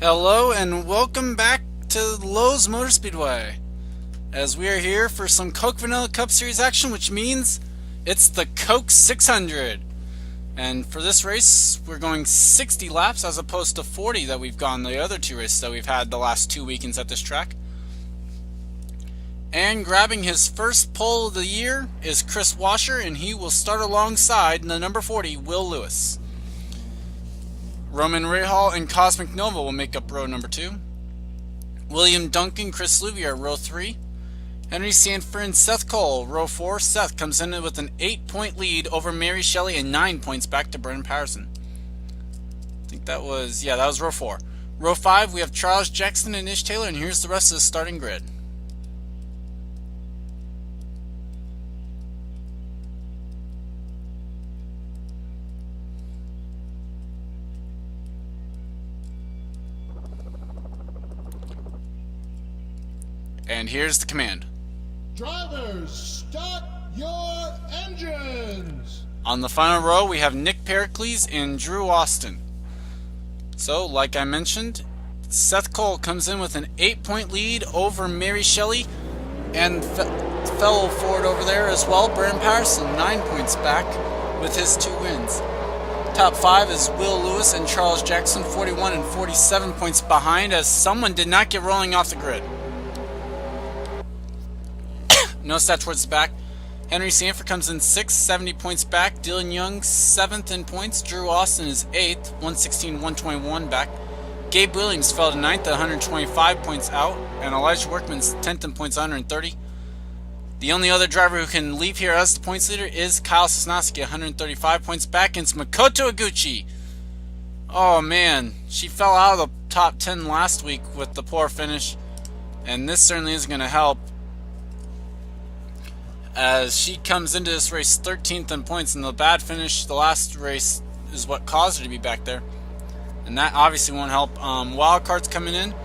Hello and welcome back to Lowe's Motor Speedway, as we are here for some Coke Vanilla Cup Series action, which means it's the Coke 600. And for this race, we're going 60 laps as opposed to 40 that we've gone the other two races that we've had the last 2 weekends at this track. And grabbing his first pole of the year is Chris Washer, and he will start alongside the number 40, Will Lewis. Roman Rahal and Cosmic Nova will make up row number 2. William Duncan, Chris Louvier, row 3. Henry Sanford and Seth Cole, row 4. Seth comes in with an 8-point lead over Mary Shelley and 9 points back to Brendan Patterson. I think that was row 4. Row 5, we have Charles Jackson and Ish Taylor, and here's the rest of the starting grid. And here's the command. Drivers, start your engines! On the final row, we have Nick Pericles and Drew Austin. So, like I mentioned, Seth Cole comes in with an 8-point lead over Mary Shelley and fellow Ford over there as well. Brendan Patterson, 9 points back with his 2 wins. Top 5 is Will Lewis and Charles Jackson, 41 and 47 points behind, as someone did not get rolling off the grid. Notice that towards the back. Henry Sanford comes in 6th, 70 points back. Dylan Young, 7th in points. Drew Austin is 8th, 116, 121 back. Gabe Williams fell to 9th at 125 points out. And Elijah Workman's 10th in points, 130. The only other driver who can leave here as the points leader is Kyle Sosnowski, 135 points back against Makoto Iguchi. Oh man, she fell out of the top 10 last week with the poor finish. And this certainly isn't going to help, as she comes into this race 13th in points, and the bad finish the last race is what caused her to be back there, and that obviously won't help. Wild cards coming in,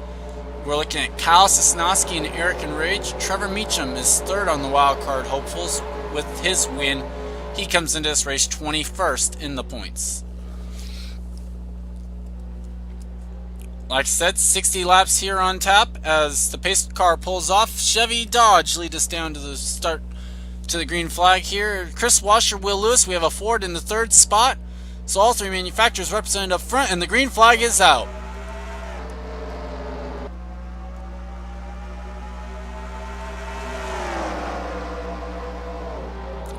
we're looking at Kyle Sosnowski and Eric Enrage. Trevor Meacham is 3rd on the wild card hopefuls with his win. He comes into this race 21st in the points. Like I said, 60 laps here on tap as the pace car pulls off. Chevy Dodge lead us down to the start, to the green flag here. Chris Washer, Will Lewis, we have a Ford in the 3rd spot. So all 3 manufacturers represented up front, and the green flag is out.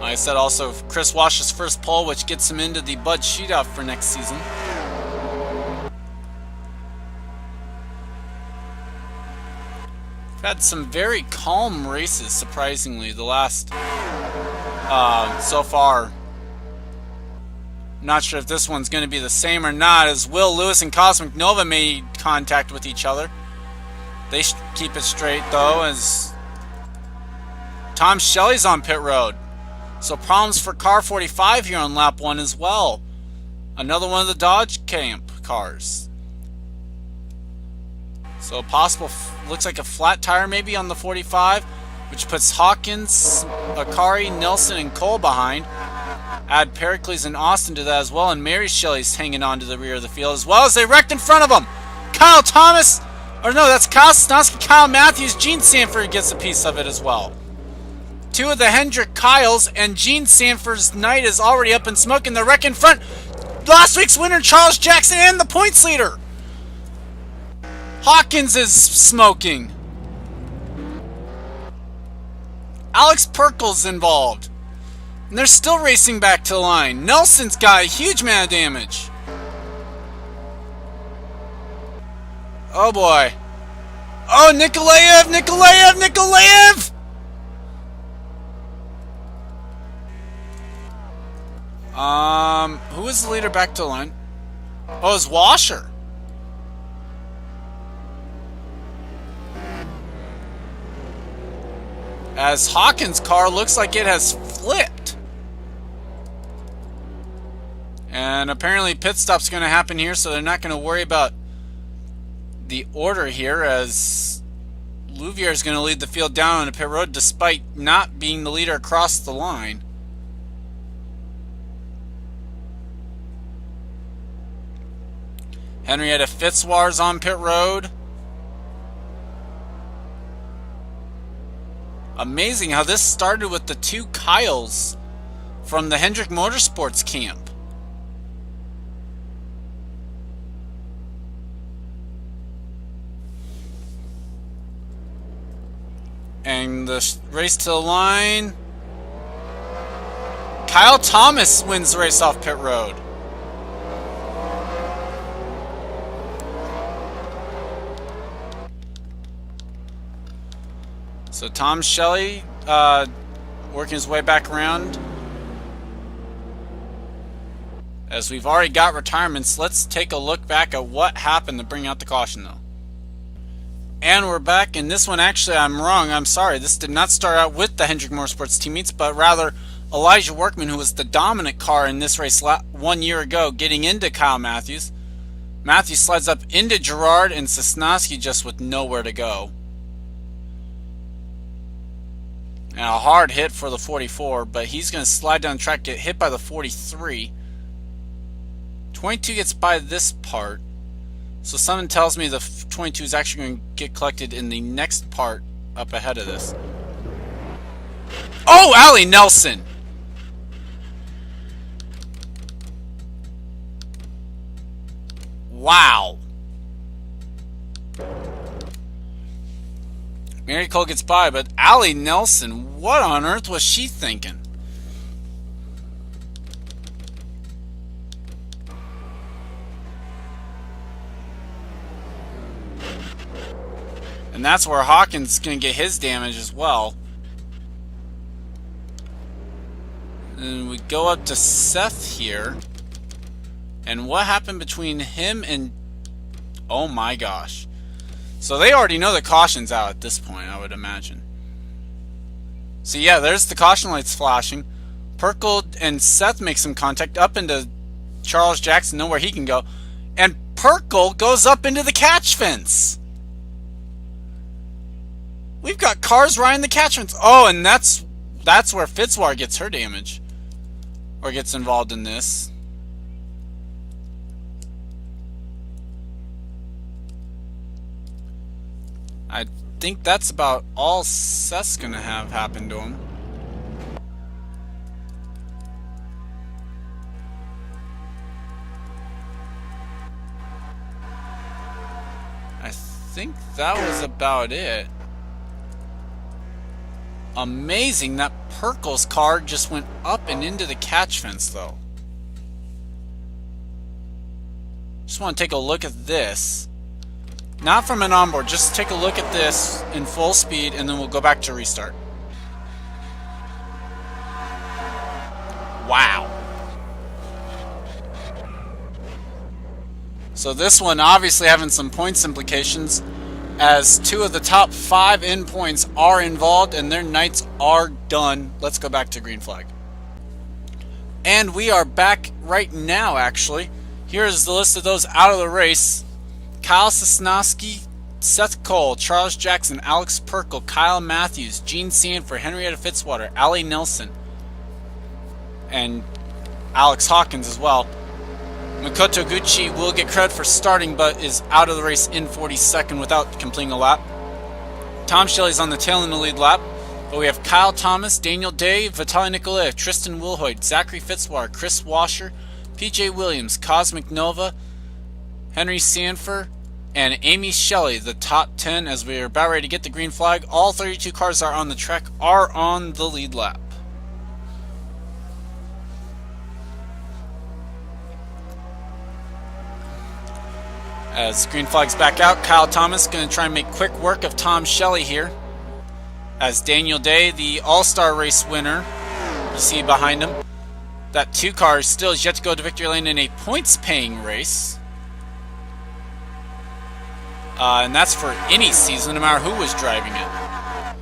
Like I said, also Chris Washer's first pole, which gets him into the Bud Shootout for next season. We've had some very calm races, surprisingly, the last so far. Not sure if this one's going to be the same or not, as Will Lewis and Cosmic Nova made contact with each other. They keep it straight, though, as Tom Shelley's on pit road. So problems for car 45 here on lap 1 as well. Another one of the Dodge Camp cars. So possible, looks like a flat tire maybe on the 45, which puts Hawkins, Akari, Nelson, and Cole behind. Add Pericles and Austin to that as well, and Mary Shelley's hanging on to the rear of the field as well as they wrecked in front of them. Kyle Thomas, or no, that's Kyle Sosnowski, Kyle Matthews, Gene Sanford gets a piece of it as well. 2 of the Hendrick Kyles, and Gene Sanford's night is already up in smoke, and the wreck in front. Last week's winner, Charles Jackson, and the points leader. Hawkins is smoking. Alex Perkle's involved. And they're still racing back to the line. Nelson's got a huge amount of damage. Oh boy. Oh, Nikolaev! Who is the leader back to the line? Oh, it's Washer. As Hawkins' car looks like it has flipped. And apparently pit stop's going to happen here, so they're not going to worry about the order here, as Louvier is going to lead the field down on the pit road despite not being the leader across the line. Henrietta Fitzwater's on pit road. Amazing how this started with the two Kyles from the Hendrick Motorsports camp. And the race to the line. Kyle Thomas wins the race off pit road. So Tom Shelley working his way back around. As we've already got retirements, let's take a look back at what happened to bring out the caution though. And we're back, and this one actually I'm wrong, I'm sorry. This did not start out with the Hendrick Motorsports teammates, but rather Elijah Workman, who was the dominant car in this race 1 year ago, getting into Kyle Matthews. Matthews slides up into Gerard, and Sosnowski just with nowhere to go. And a hard hit for the 44, but he's going to slide down the track, get hit by the 43. 22 gets by this part. So something tells me the 22 is actually going to get collected in the next part up ahead of this. Oh, Allie Nelson! Wow. Mary Cole gets by, but Allie Nelson, what on earth was she thinking? And that's where Hawkins is going to get his damage as well. And we go up to Seth here. And what happened between him and... Oh my gosh. So they already know the caution's out at this point, I would imagine. So yeah, there's the caution lights flashing. Perkle and Seth make some contact up into Charles Jackson, know where he can go. And Perkle goes up into the catch fence. We've got cars riding the catch fence. Oh, and that's where Fitzwater gets her damage. Or gets involved in this. I think that's about all Seth's gonna have happen to him. I think that was about it. Amazing that Perkle's car just went up and into the catch fence though. Just want to take a look at this. Not from an onboard, just take a look at this in full speed and then we'll go back to restart. Wow. So this one obviously having some points implications, as 2 of the top 5 in points are involved and their nights are done. Let's go back to green flag. And we are back right now actually. Here's the list of those out of the race. Kyle Sosnowski, Seth Cole, Charles Jackson, Alex Perkle, Kyle Matthews, Gene Sanford, Henrietta Fitzwater, Allie Nelson, and Alex Hawkins as well. Makoto Gucci will get credit for starting, but is out of the race in 42nd without completing a lap. Tom Shelley's on the tail in the lead lap, but we have Kyle Thomas, Daniel Day, Vitaly Nikolaev, Tristan Wilhoit, Zachary Fitzwater, Chris Washer, PJ Williams, Cosmic Nova, Henry Sanford, and Amy Shelley, the top 10 as we are about ready to get the green flag. All 32 cars are on the track, are on the lead lap. As green flag's back out, Kyle Thomas going to try and make quick work of Tom Shelley here. As Daniel Day, the All-Star Race winner, you see behind him. That 2 car still is yet to go to victory lane in a points-paying race. And that's for any season, no matter who was driving it.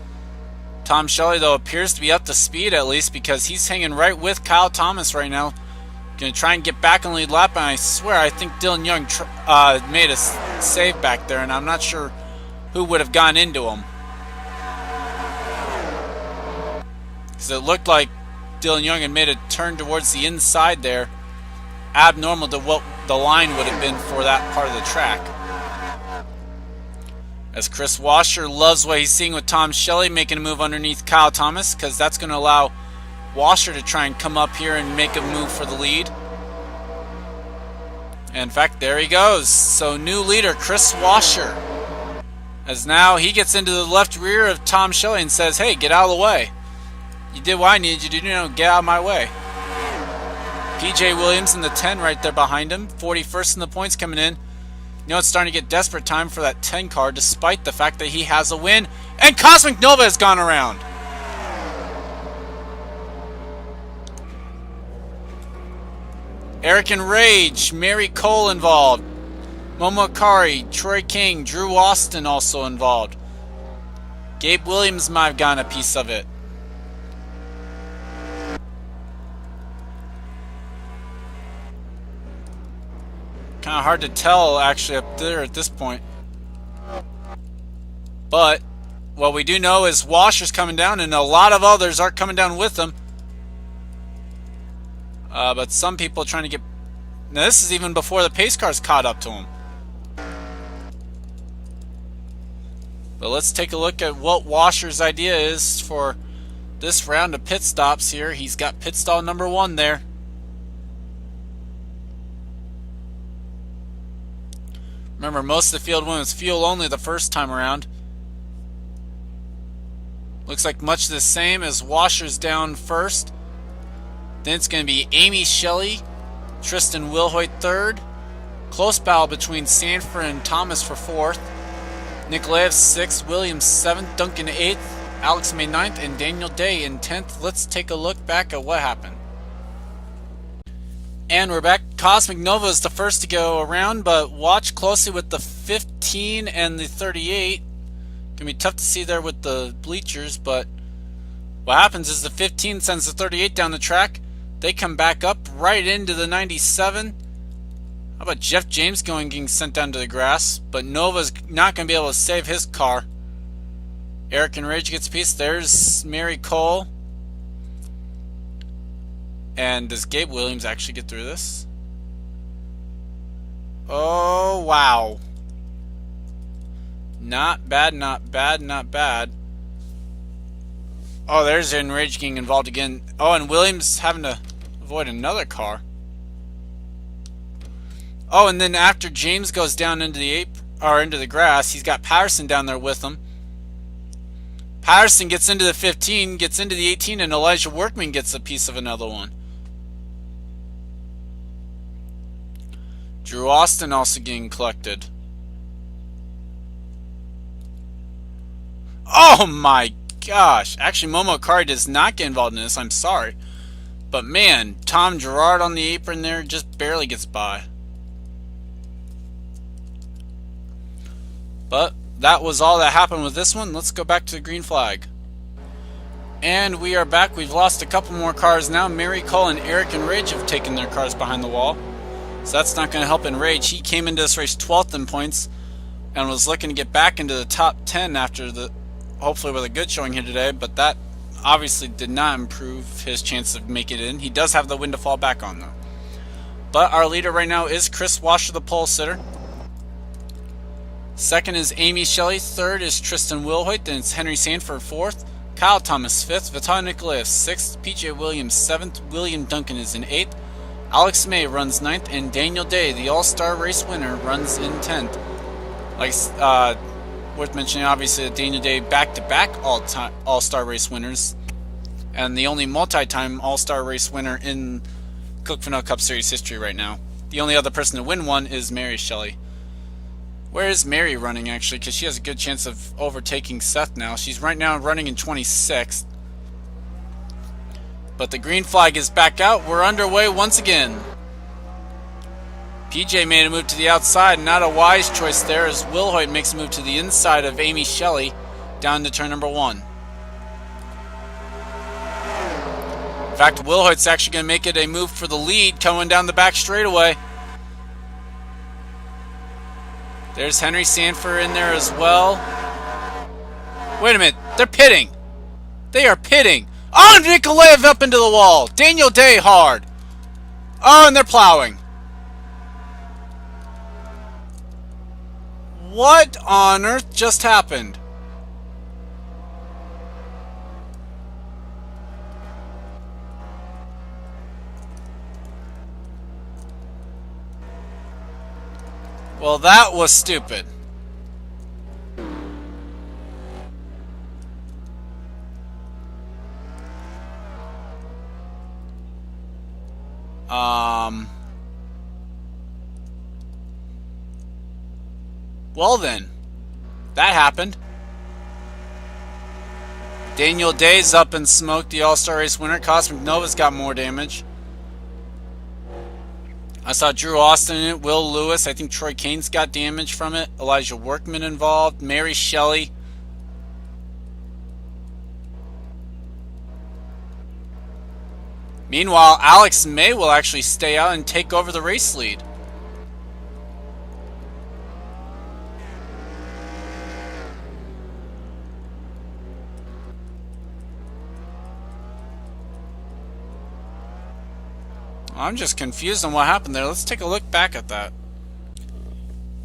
Tom Shelley, though, appears to be up to speed at least because he's hanging right with Kyle Thomas right now. Going to try and get back on the lead lap, and I swear I think Dylan Young made a save back there, and I'm not sure who would have gone into him. Because it looked like Dylan Young had made a turn towards the inside there, abnormal to what the line would have been for that part of the track. As Chris Washer loves what he's seeing with Tom Shelley making a move underneath Kyle Thomas, because that's going to allow Washer to try and come up here and make a move for the lead. And in fact, there he goes. So new leader, Chris Washer. As now he gets into the left rear of Tom Shelley and says, hey, get out of the way. You did what I needed you to do, get out of my way. PJ Williams in the 10 right there behind him. 41st in the points coming in. You know, it's starting to get desperate time for that 10 car, despite the fact that he has a win. And Cosmic Nova has gone around. Eric and Rage, Mary Cole involved. Momo Akari, Troy King, Drew Austin also involved. Gabe Williams might have gotten a piece of it. Kind of hard to tell actually up there at this point. But what we do know is Washer's coming down and a lot of others are coming down with him. But some people are trying to get... Now this is even before the pace cars caught up to him. But let's take a look at what Washer's idea is for this round of pit stops here. He's got pit stall number 1 there. Remember, most of the field win was fuel only the first time around. Looks like much the same as Washer's down first. Then it's going to be Amy Shelley, Tristan Wilhoit third. Close battle between Sanford and Thomas for fourth. Nikolaev 6th, Williams 7th, Duncan 8th, Alex May 9th, and Daniel Day in 10th. Let's take a look back at what happened. And we're back. Cosmic Nova is the first to go around, but watch closely with the 15 and the 38. Gonna be tough to see there with the bleachers, but what happens is the 15 sends the 38 down the track. They come back up right into the 97. How about Jeff James getting sent down to the grass? But Nova's not going to be able to save his car. Eric and Rage gets a piece. There's Mary Cole. And does Gabe Williams actually get through this? Oh, wow. Not bad, not bad, not bad. Oh, there's Enrage getting involved again. Oh, and Williams having to avoid another car. Oh, and then after James goes down into the grass, he's got Patterson down there with him. Patterson gets into the 15, gets into the 18, and Elijah Workman gets a piece of another one. Drew Austin also getting collected. Oh my gosh. Actually, Momo Akari does not get involved in this. I'm sorry. But man, Tom Gerard on the apron there just barely gets by. But that was all that happened with this one. Let's go back to the green flag. And we are back. We've lost a couple more cars now. Mary Cole and Eric and Rage have taken their cars behind the wall. So that's not going to help Enrage. He came into this race 12th in points and was looking to get back into the top 10 after hopefully with a good showing here today, but that obviously did not improve his chance of making it in. He does have the win to fall back on though. But our leader right now is Chris Washer, the pole sitter. Second is Amy Shelley. Third is Tristan Wilhoit. Then it's Henry Sanford fourth. Kyle Thomas fifth. Vitaly Nikolaev sixth. PJ Williams seventh. William Duncan is in eighth. Alex May runs 9th, and Daniel Day, the All-Star race winner, runs in 10th. Like worth mentioning, obviously, that Daniel Day back-to-back All-Star race winners, and the only multi-time All-Star race winner in Cook Fennell Cup Series history right now. The only other person to win one is Mary Shelley. Where is Mary running, actually? Because she has a good chance of overtaking Seth now. She's right now running in 26th. But the green flag is back out. We're underway once again. PJ made a move to the outside. Not a wise choice there, as Wilhoit makes a move to the inside of Amy Shelley down to turn number 1. In fact, Wilhoit's actually going to make it a move for the lead coming down the back straightaway. There's Henry Sanford in there as well. Wait a minute. They're pitting. They are pitting. Oh, Nikolaev up into the wall. Daniel Day hard. Oh, and they're plowing. What on earth just happened? Well, that was stupid. Well then, that happened. Daniel Day's up in smoke, the All-Star Race winner. Cosmic Nova's got more damage. I saw Drew Austin in it, Will Lewis. I think Troy Kane's got damage from it. Elijah Workman involved. Mary Shelley. Meanwhile, Alex May will actually stay out and take over the race lead. I'm just confused on what happened there. Let's take a look back at that.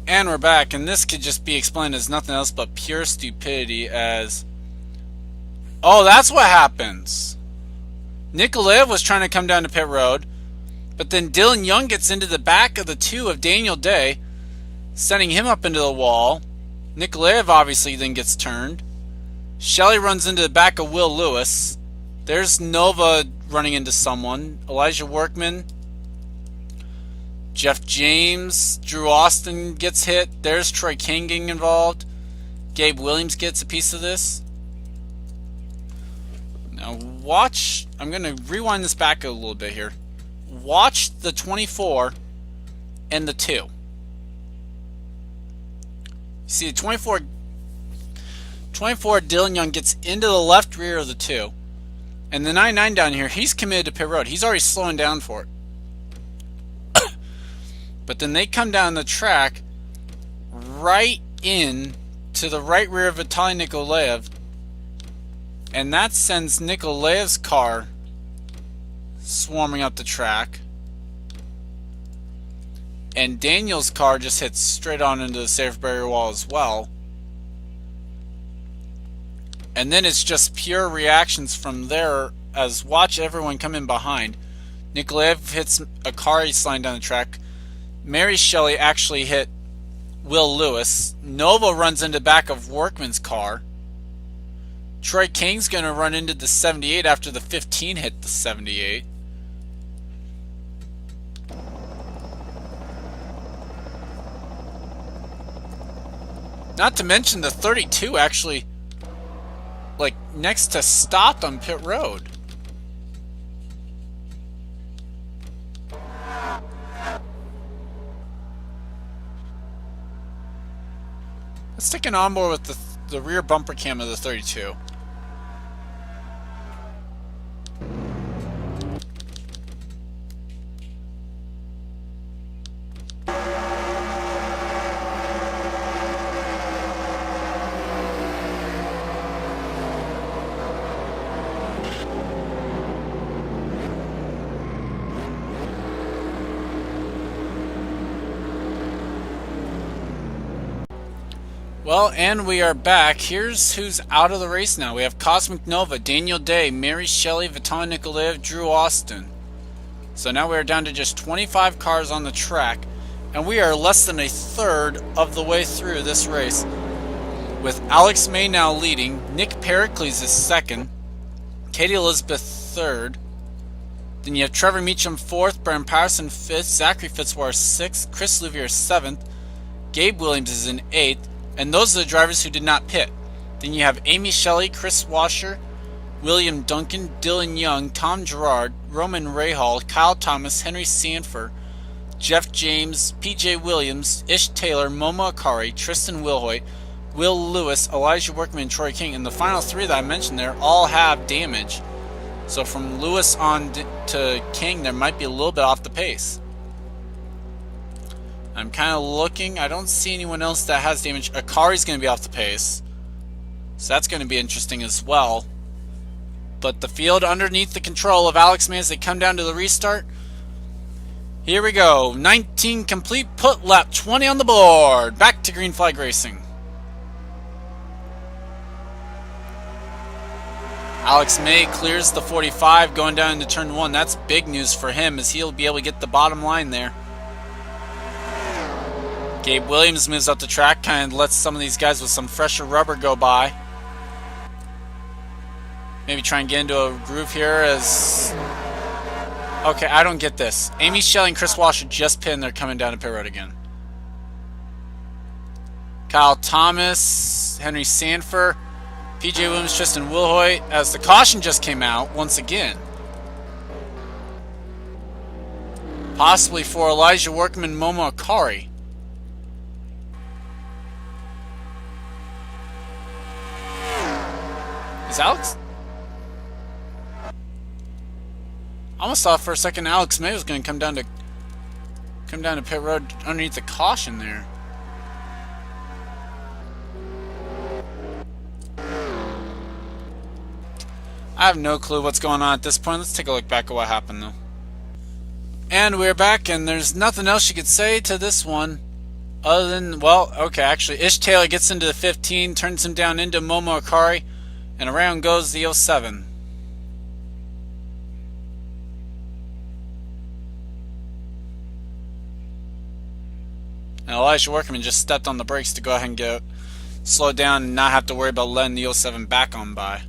And we're back, and this could just be explained as nothing else but pure stupidity as... Oh, that's what happens. Nikolaev was trying to come down to pit road, but then Dylan Young gets into the back of the two of Daniel Day, sending him up into the wall. Nikolaev obviously then gets turned. Shelley runs into the back of Will Lewis. There's Nova running into someone. Elijah Workman. Jeff James. Drew Austin gets hit. There's Troy Kane getting involved. Gabe Williams gets a piece of this. Now watch. I'm going to rewind this back a little bit here. Watch the 24 and the 2. See, the 24 Dylan Young gets into the left rear of the 2. And the 99 down here, he's committed to pit road. He's already slowing down for it. But then they come down the track right in to the right rear of Vitaly Nikolaev. And that sends Nikolaev's car swarming up the track. And Daniel's car just hits straight on into the safe barrier wall as well. And then it's just pure reactions from there as watch everyone come in behind. Nikolaev hits a car he's sliding down the track. Mary Shelley actually hit Will Lewis. Nova runs into the back of Workman's car. Troy Kane's going to run into the 78 after the 15 hit the 78. Not to mention the 32 actually, like, next to stopped on pit road. Let's take an onboard with the rear bumper cam of the 32. Well, and we are back. Here's who's out of the race now. We have Cosmic Nova, Daniel Day, Mary Shelley, Vitaly Nikolaev, Drew Austin. So now we are down to just 25 cars on the track, and we are less than a third of the way through this race. With Alex May now leading, Nick Pericles is second, Katie Elizabeth third. Then you have Trevor Meacham fourth, Brian Patterson fifth, Zachary Fitzwater sixth, Chris Louvier seventh, Gabe Williams is in eighth. And those are the drivers who did not pit. Then you have Amy Shelley, Chris Washer, William Duncan, Dylan Young, Tom Gerard, Roman Rahal, Kyle Thomas, Henry Sanford, Jeff James, PJ Williams, Ish Taylor, Momo Akari, Tristan Wilhoit, Will Lewis, Elijah Workman, and Troy King. And the final three that I mentioned there all have damage. So from Lewis on to King, there might be a little bit off the pace. I'm kind of looking. I don't see anyone else that has damage. Akari's going to be off the pace. So that's going to be interesting as well. But the field underneath the control of Alex May as they come down to the restart. Here we go. 19 complete, put lap 20 on the board. Back to green flag racing. Alex May clears the 45 going down into turn 1. That's big news for him as he'll be able to get the bottom line there. Gabe Williams moves up the track, kind of lets some of these guys with some fresher rubber go by. Maybe try and get into a groove here as... Okay, I don't get this. Amy Shelley and Chris Washer just pinned. They're coming down to pit road again. Kyle Thomas, Henry Sanford, PJ Williams, Tristan Wilhoit, as the caution just came out once again. Possibly for Elijah Workman, Momo Akari. Is Alex? I almost thought for a second Alex May was going to come down to pit road underneath the caution there. I have no clue what's going on at this point. Let's take a look back at what happened though. And we're back, and there's nothing else you could say to this one other than, well, okay, actually Ish Taylor gets into the 15, turns him down into Momo Akari, and around goes the 07. And Elijah Workman just stepped on the brakes to go ahead and get slowed down and not have to worry about letting the 07 back on by.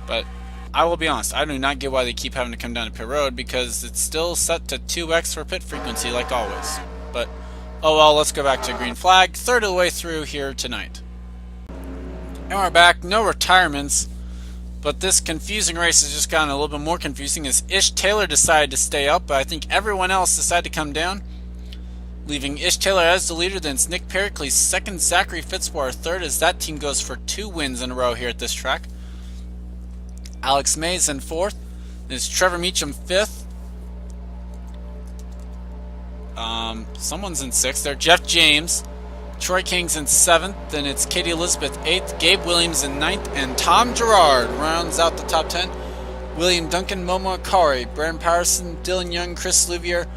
But I will be honest, I do not get why they keep having to come down to pit road because it's still set to 2x for pit frequency like always. But oh well, let's go back to green flag, third of the way through here tonight. And we're back, no retirements. But this confusing race has just gotten a little bit more confusing as Ish Taylor decided to stay up, but I think everyone else decided to come down, leaving Ish Taylor as the leader. Then it's Nick Pericles second, Zachary Fitzwater third, as that team goes for 2 wins in a row here at this track. Alex Mays in fourth. There's Trevor Meacham fifth. Someone's in sixth there. Jeff James. Troy King's in 7th, then it's Katie Elizabeth 8th, Gabe Williams in 9th, and Tom Gerard rounds out the top 10. William Duncan, Momo Akari, Brandon Patterson, Dylan Young, Chris Louvier,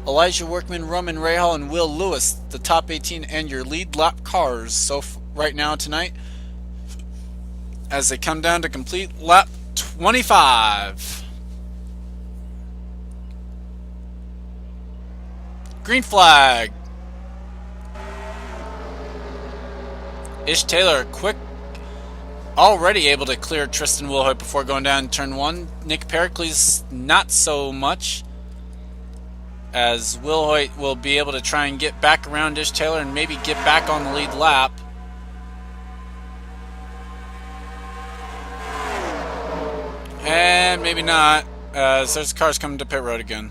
Elijah Workman, Roman Rahal, and Will Lewis, the top 18 and your lead lap cars. So right now tonight, as they come down to complete lap 25. Green flag. Ish Taylor quick, already able to clear Tristan Wilhoit before going down turn 1. Nick Pericles not so much, as Wilhoit will be able to try and get back around Ish Taylor and maybe get back on the lead lap. And maybe not, as there's cars coming to pit road again.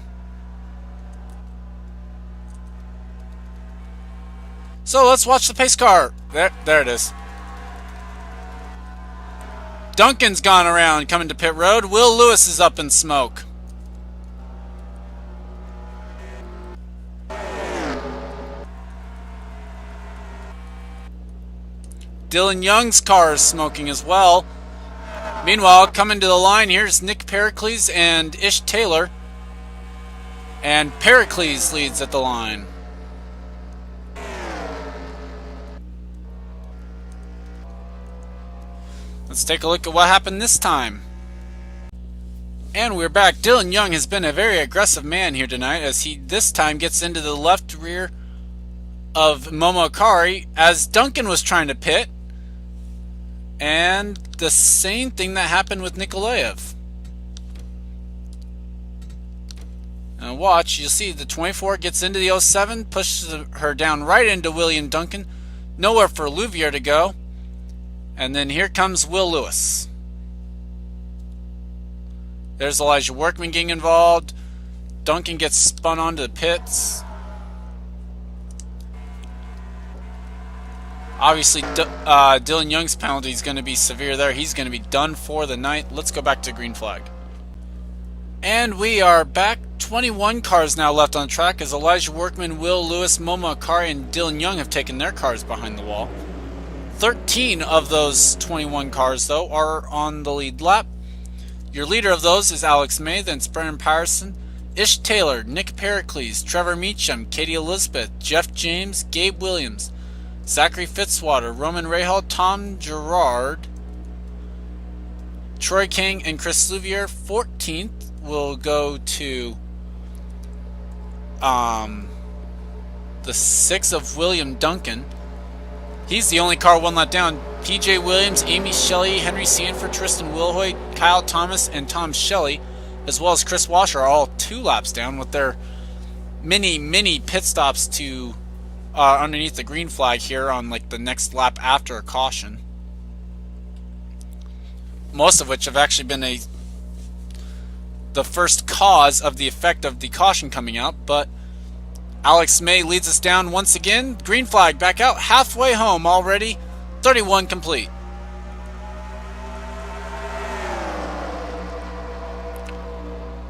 So let's watch the pace car. There it is. Duncan's gone around coming to pit road. Will Lewis is up in smoke. Dylan Young's car is smoking as well. Meanwhile, coming to the line, here's Nick Pericles and Ish Taylor. And Pericles leads at the line. Let's take a look at what happened this time. And we're back. Dylan Young has been a very aggressive man here tonight as he this time gets into the left rear of Momo Akari as Duncan was trying to pit. And the same thing that happened with Nikolaev. Now watch, you'll see the 24 gets into the 07, pushes her down right into William Duncan. Nowhere for Louvier to go. And then here comes Will Lewis. There's Elijah Workman getting involved. Duncan gets spun onto the pits. Obviously, Dylan Young's penalty is going to be severe there. He's going to be done for the night. Let's go back to green flag. And we are back. 21 cars now left on track as Elijah Workman, Will Lewis, Momo Akari, and Dylan Young have taken their cars behind the wall. 13 of those 21 cars, though, are on the lead lap. Your leader of those is Alex May, then it's Brennan Patterson, Ish Taylor, Nick Pericles, Trevor Meacham, Katie Elizabeth, Jeff James, Gabe Williams, Zachary Fitzwater, Roman Rahal, Tom Gerard, Troy King, and Chris Louvier. 14th will go to the 6 of William Duncan. He's the only car one lap down. PJ Williams, Amy Shelley, Henry Sanford, Tristan Wilhoit, Kyle Thomas, and Tom Shelley, as well as Chris Washer, are all 2 laps down with their mini pit stops to underneath the green flag here on like the next lap after a caution. Most of which have actually been the first cause of the effect of the caution coming out, but Alex May leads us down once again. Green flag back out, halfway home already. 31 complete.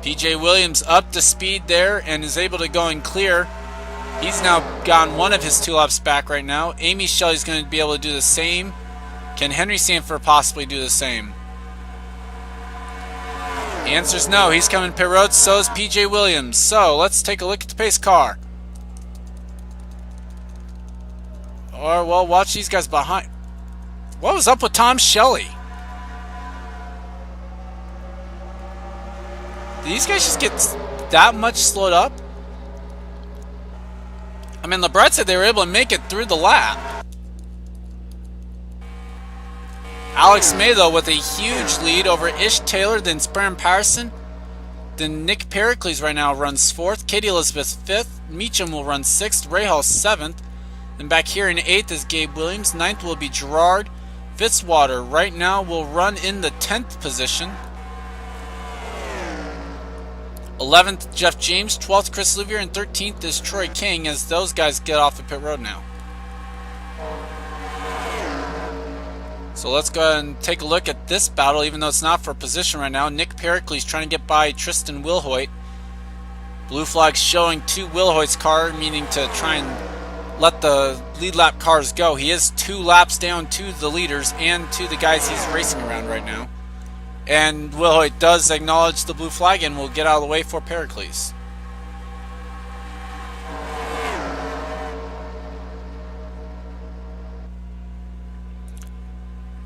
PJ Williams up to speed there and is able to go in clear. He's now gotten one of his 2 laps back right now. Amy Shelley's going to be able to do the same. Can Henry Sanford possibly do the same? The answer's no. He's coming pit road. So is PJ Williams. So let's take a look at the pace car. Or, well, watch these guys behind. What was up with Tom Shelley? Did these guys just get that much slowed up? I mean, LeBret said they were able to make it through the lap. Alex May, though, with a huge lead over Ish Taylor, then Brennan Patterson. Then Nick Pericles right now runs 4th. Katie Elizabeth 5th. Meacham will run 6th. Rahal 7th. Then back here in 8th is Gabe Williams. 9th will be Gerard. Fitzwater right now will run in the 10th position. 11th, Jeff James. 12th, Chris Louvier. And 13th is Troy King, as those guys get off the pit road now. So let's go ahead and take a look at this battle, even though it's not for position right now. Nick Pericles trying to get by Tristan Wilhoit. Blue flag showing to Wilhoit's car, meaning to try and let the lead lap cars go. He is 2 laps down to the leaders and to the guys he's racing around right now. And Wilhoit does acknowledge the blue flag and will get out of the way for Pericles.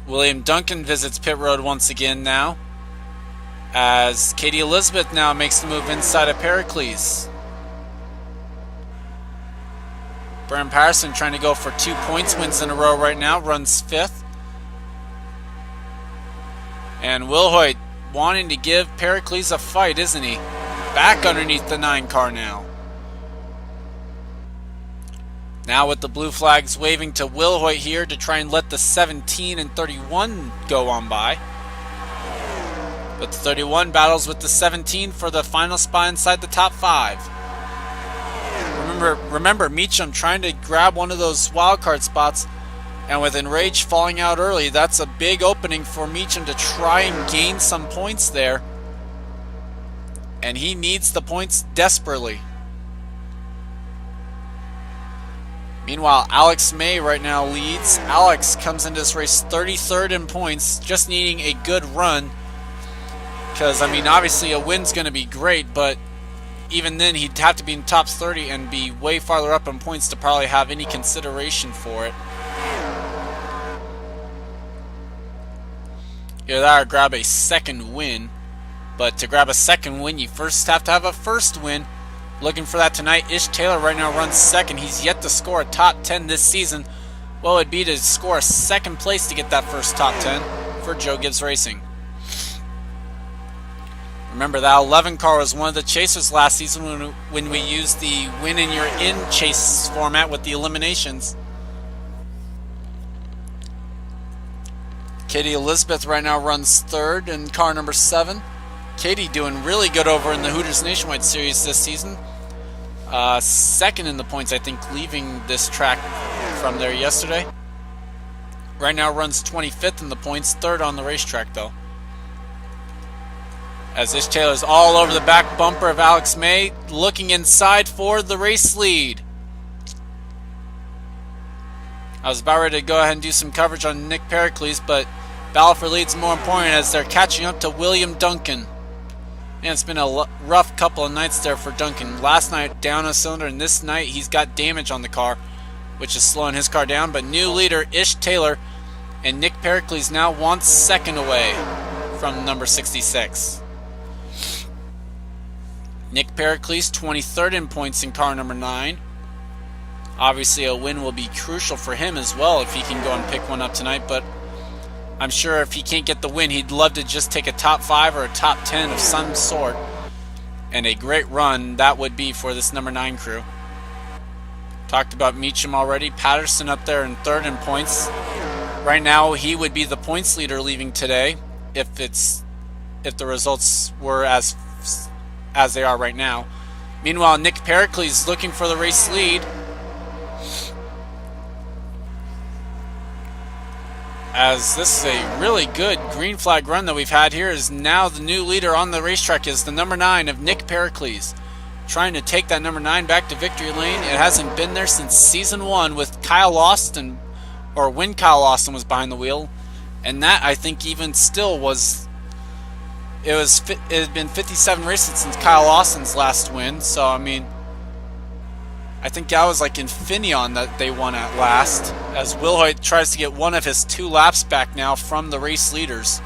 William Duncan visits pit road once again now, as Katie Elizabeth now makes the move inside of Pericles. Brennan Patterson trying to go for 2 points wins in a row right now, runs 5th. And Wilhoit wanting to give Pericles a fight, isn't he? Back underneath the 9 car now. Now with the blue flags waving to Wilhoit here to try and let the 17 and 31 go on by. But the 31 battles with the 17 for the final spot inside the top 5. Remember Meacham trying to grab one of those wildcard spots, and with Enrage falling out early, that's a big opening for Meacham to try and gain some points there. And he needs the points desperately. Meanwhile, Alex May right now leads. Alex comes into this race 33rd in points, just needing a good run. Because, I mean, obviously a win's going to be great, but even then he'd have to be in top 30 and be way farther up in points to probably have any consideration for it. Either that or grab a second win. But to grab a second win, you first have to have a first win. Looking for that tonight. Ish Taylor right now runs 2nd. He's yet to score a top 10 this season. What would it be to score a 2nd place to get that first top 10 for Joe Gibbs Racing? Remember, that 11 car was one of the chasers last season when we used the win and you're in chase format with the eliminations. Katie Elizabeth right now runs 3rd in car number 7. Katie doing really good over in the Hooters Nationwide Series this season. 2nd in the points, I think, leaving this track from there yesterday. Right now runs 25th in the points, 3rd on the racetrack though. As Ish Taylor's all over the back bumper of Alex May, looking inside for the race lead. I was about ready to go ahead and do some coverage on Nick Pericles, but battle for lead's more important as they're catching up to William Duncan. And it's been a rough couple of nights there for Duncan. Last night down a cylinder, and this night he's got damage on the car, which is slowing his car down. But new leader Ish Taylor and Nick Pericles now 1 second away from number 66. Nick Pericles 23rd in points in car number 9. Obviously a win will be crucial for him as well if he can go and pick one up tonight, but I'm sure if he can't get the win, he'd love to just take a top 5 or a top 10 of some sort. And a great run that would be for this number 9 crew. Talked about Meacham already. Patterson up there in 3rd in points. Right now he would be the points leader leaving today if the results were as they are right now. Meanwhile, Nick Pericles looking for the race lead. As this is a really good green flag run that we've had here, is now the new leader on the racetrack is the number 9 of Nick Pericles. Trying to take that number 9 back to victory lane. It hasn't been there since season 1 with Kyle Austin, or when Kyle Austin was behind the wheel. And that, I think, even still was, it had been 57 races since Kyle Austin's last win. So, I mean, I think that was like Infineon that they won at last, as Wilhoit tries to get one of his 2 laps back now from the race leaders.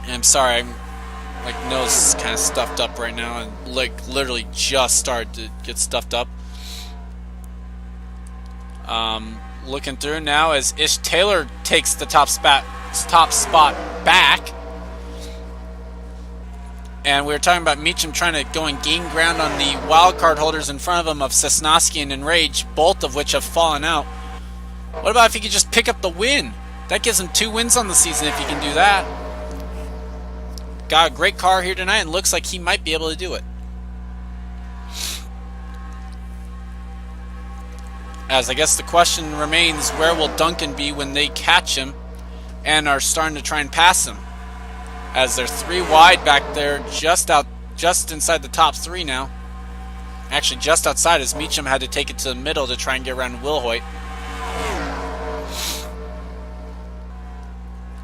And I'm sorry, I'm like nose is kind of stuffed up right now, and like literally just started to get stuffed up. Looking through now as Ish Taylor takes the top spot back. And we were talking about Meacham trying to go and gain ground on the wild card holders in front of him of Sosnowski and Enrage, both of which have fallen out. What about if he could just pick up the win? That gives him 2 wins on the season if he can do that. Got a great car here tonight and looks like he might be able to do it. As I guess the question remains, where will Duncan be when they catch him and are starting to try and pass him? As they're 3 wide back there, just inside the top 3 now. Actually, just outside, as Meacham had to take it to the middle to try and get around Wilhoit.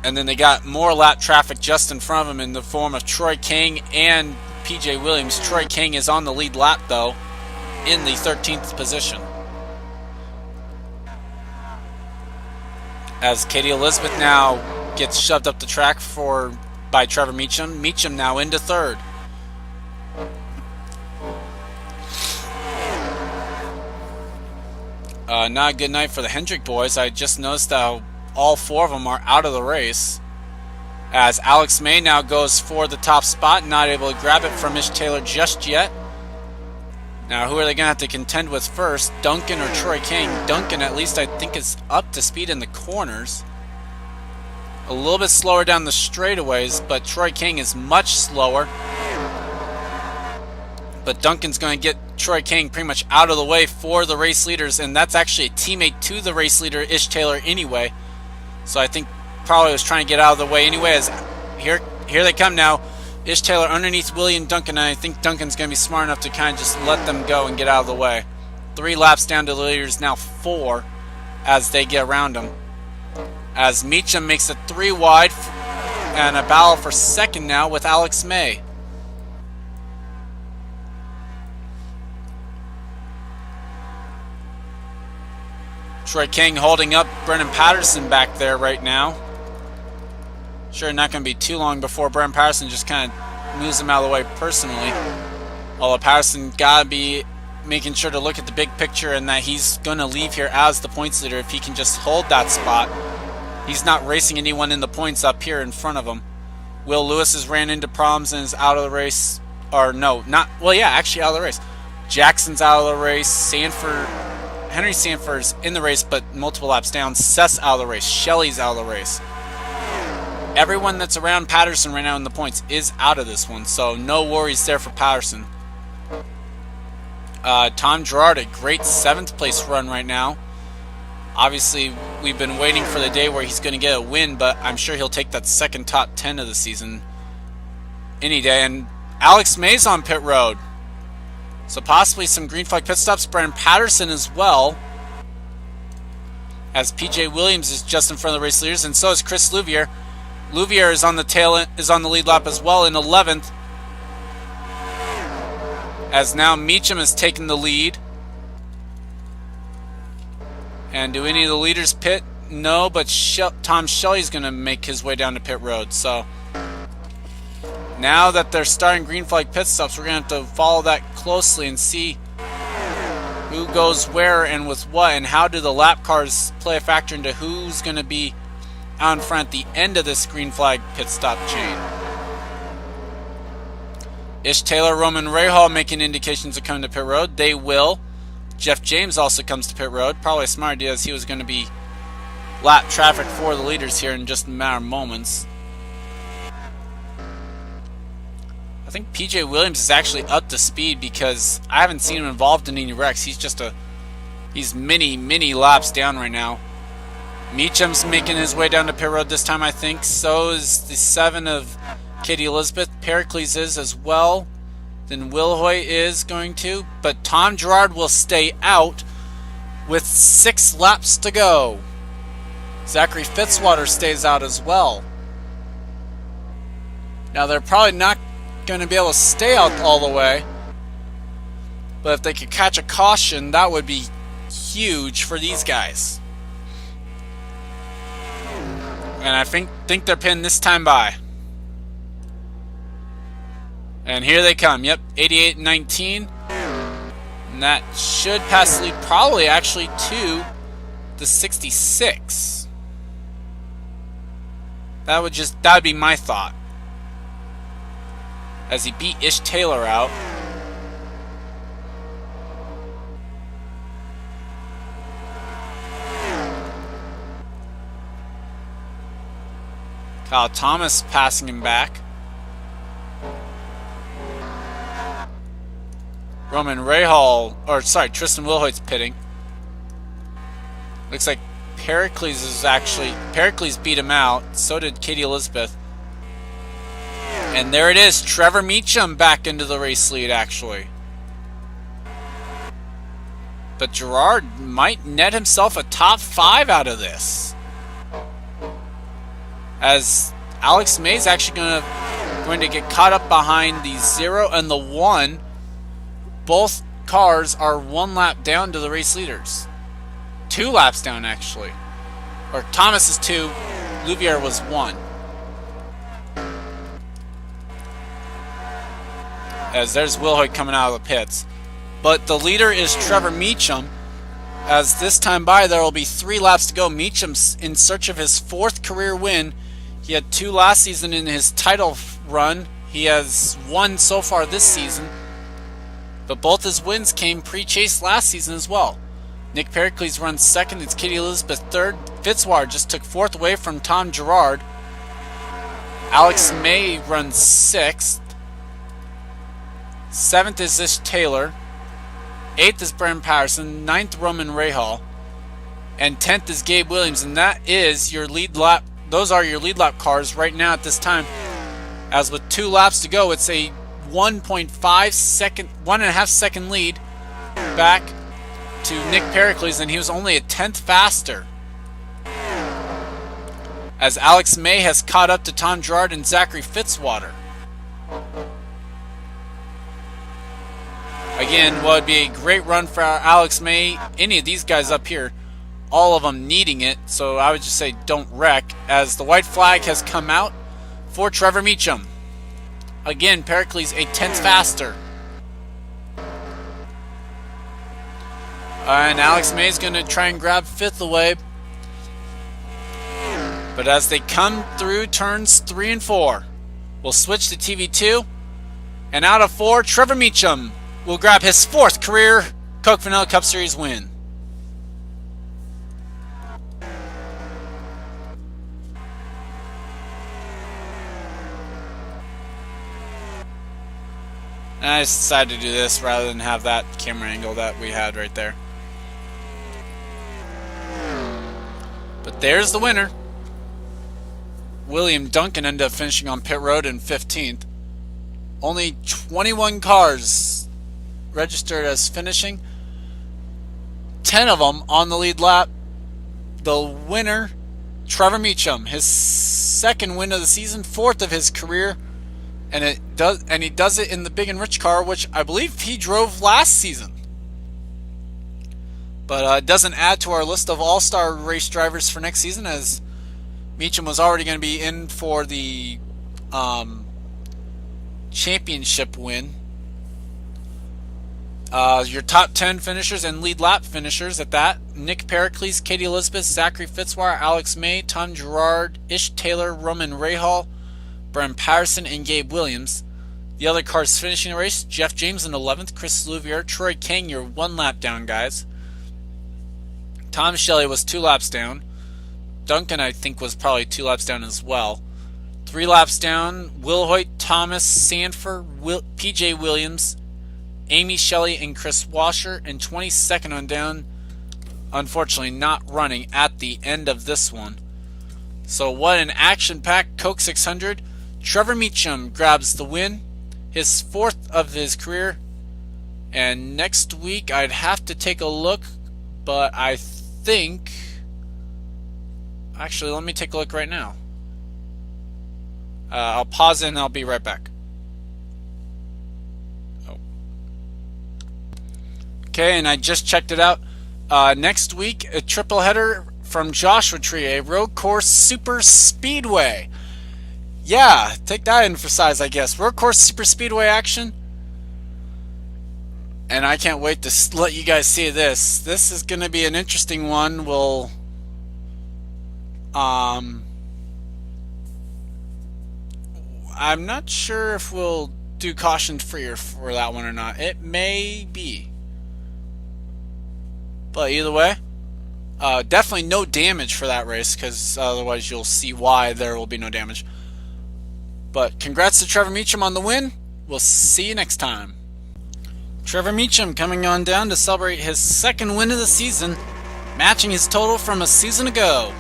And then they got more lap traffic just in front of him in the form of Troy King and PJ Williams. Troy King is on the lead lap, though, in the 13th position. As Katie Elizabeth now gets shoved up the track by Trevor Meacham. Meacham now into 3rd. Not a good night for the Hendrick boys. I just noticed how all 4 of them are out of the race. As Alex May now goes for the top spot, not able to grab it from Ish Taylor just yet. Now, who are they going to have to contend with first? Duncan or Troy King? Duncan, at least, I think is up to speed in the corners. A little bit slower down the straightaways, but Troy King is much slower. But Duncan's going to get Troy King pretty much out of the way for the race leaders, and that's actually a teammate to the race leader, Ish Taylor, anyway. So I think probably was trying to get out of the way anyway, as here they come now. Ish Taylor underneath William Duncan, and I think Duncan's going to be smart enough to kind of just let them go and get out of the way. 3 laps down to the leaders, now 4 as they get around him. As Meacham makes it 3 wide and a battle for 2nd now with Alex May. Troy King holding up Brennan Patterson back there right now. Sure, not going to be too long before Brennan Patterson just kind of moves him out of the way personally. Although Patterson got to be making sure to look at the big picture and that he's going to leave here as the points leader if he can just hold that spot. He's not racing anyone in the points up here in front of him. Will Lewis has ran into problems and is out of the race. Or no, not, well, yeah, actually out of the race. Jackson's out of the race. Henry Sanford's in the race, but multiple laps down. Seth's out of the race. Shelley's out of the race. Everyone that's around Patterson right now in the points is out of this one, so no worries there for Patterson. Tom Gerard, a great 7th place run right now. Obviously, we've been waiting for the day where he's going to get a win, but I'm sure he'll take that 2nd top 10 of the season any day. And Alex May's on pit road, so possibly some green flag pit stops. Brennan Patterson as well. as PJ Williams is just in front of the race leaders, and so is Chris Louvier. Louvier is on the lead lap as well in 11th. As now Meacham has taken the lead. And do any of the leaders pit? No, but Tom Shelley's going to make his way down to pit road. So now that they're starting green flag pit stops, we're going to have to follow that closely and see who goes where and with what, and how do the lap cars play a factor into who's going to be out in front at the end of this green flag pit stop chain. Ish Taylor, Roman Rahal making indications of coming to pit road. They will. Jeff James also comes to pit road. Probably a smart idea, as he was going to be lap traffic for the leaders here in just a matter of moments. I think PJ Williams is actually up to speed because I haven't seen him involved in any wrecks. He's many laps down right now. Meacham's making his way down to pit road this time, I think. So is the 7 of Katie Elizabeth. Pericles is as well. Then Wilhoy is going to. But Tom Gerard will stay out with 6 laps to go. Zachary Fitzwater stays out as well. Now they're probably not going to be able to stay out all the way. But if they could catch a caution, that would be huge for these guys. And I think they're pinned this time by. And here they come. Yep, 88-19. And that should pass the lead probably actually to the 66. That would be my thought. As he beat Ish Taylor out. Kyle Thomas passing him back. Roman Rahal, Tristan Wilhoit's pitting. Looks like Pericles beat him out. So did Katie Elizabeth. And there it is, Trevor Meacham back into the race lead, actually. But Gerard might net himself a top 5 out of this. As Alex May's actually going to get caught up behind the 0 and the 1. Both cars are 1 lap down to the race leaders. 2 laps down, actually. Or Thomas is 2, Louvier was 1. As there's Wilhoit coming out of the pits. But the leader is Trevor Meacham. As this time by, there will be 3 laps to go. Meacham's in search of his 4th career win. He had 2 last season in his title run. He has 1 so far this season. But both his wins came pre-chase last season as well. Nick Pericles runs 2nd. It's Katie Elizabeth 3rd. Fitzwater just took 4th away from Tom Gerard. Alex May runs 6th. 7th is Ish Taylor. 8th is Brennan Patterson. 9th, Roman Rahal. And 10th is Gabe Williams. And that is your lead lap. Those are your lead lap cars right now at this time. As with 2 laps to go, it's a 1.5 second lead back to Nick Pericles, and he was only a 10th faster. As Alex May has caught up to Tom Gerard and Zachary Fitzwater. Again, what would be a great run for Alex May, any of these guys up here, all of them needing it, so I would just say don't wreck, as the white flag has come out for Trevor Meacham. Again, Pericles a 10th faster. And Alex May is going to try and grab 5th away. But as they come through turns 3 and 4, we'll switch to TV2. And out of 4, Trevor Meacham will grab his 4th career Coke Vanilla Cup Series win. And I just decided to do this rather than have that camera angle that we had right there. But there's the winner. William Duncan ended up finishing on pit road in 15th. Only 21 cars registered as finishing. 10 of them on the lead lap. the winner, Trevor Meacham, his second win of the season, fourth of his career, and he does it in the big and rich car, which I believe he drove last season. But it doesn't add to our list of all-star race drivers for next season, as Meacham was already going to be in for the championship win. Your top 10 finishers and lead lap finishers at that: Nick Pericles, Katie Elizabeth, Zachary Fitzwater, Alex May, Tom Gerard, Ish Taylor, Roman Rahal, Bram Patterson, and Gabe Williams. The other cars finishing the race: Jeff James in 11th, Chris Louvier, Troy Kang, you're 1 lap down, guys. Tom Shelley was 2 laps down. Duncan, I think, was probably 2 laps down as well. 3 laps down: Will Hoyt, Thomas Sanford, PJ Williams, Amy Shelley, and Chris Washer. And 22nd on down, unfortunately not running at the end of this one. So what an action-packed Coke 600. Trevor Meacham grabs the win, his 4th of his career. And next week I'd have to take a look, but I think... Actually, let me take a look right now. I'll pause it and I'll be right back. Okay, and I just checked it out. Next week, a triple header from Joshua Tree, a road course super speedway. Yeah, take that in for size, I guess. Road course super speedway action. And I can't wait to let you guys see this. This is going to be an interesting one. We'll... I'm not sure if we'll do caution free for that one or not. It may be. But either way, definitely no damage for that race, because otherwise you'll see why there will be no damage. But congrats to Trevor Meacham on the win. We'll see you next time. Trevor Meacham coming on down to celebrate his 2nd win of the season, matching his total from a season ago.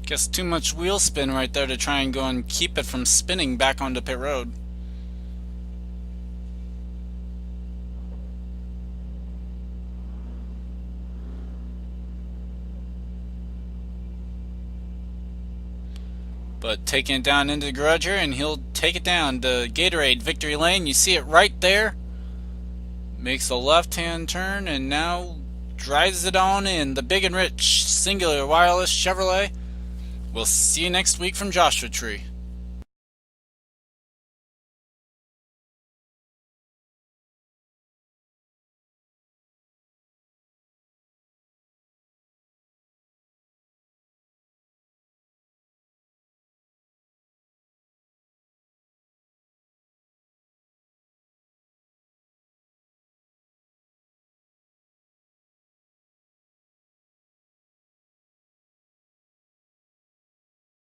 Guess too much wheel spin right there to try and go and keep it from spinning back onto pit road. But taking it down into the garage here, and he'll take it down to Gatorade Victory Lane. You see it right there. Makes a left-hand turn and now drives it on in. The big and rich singular wireless Chevrolet. We'll see you next week from Joshua Tree.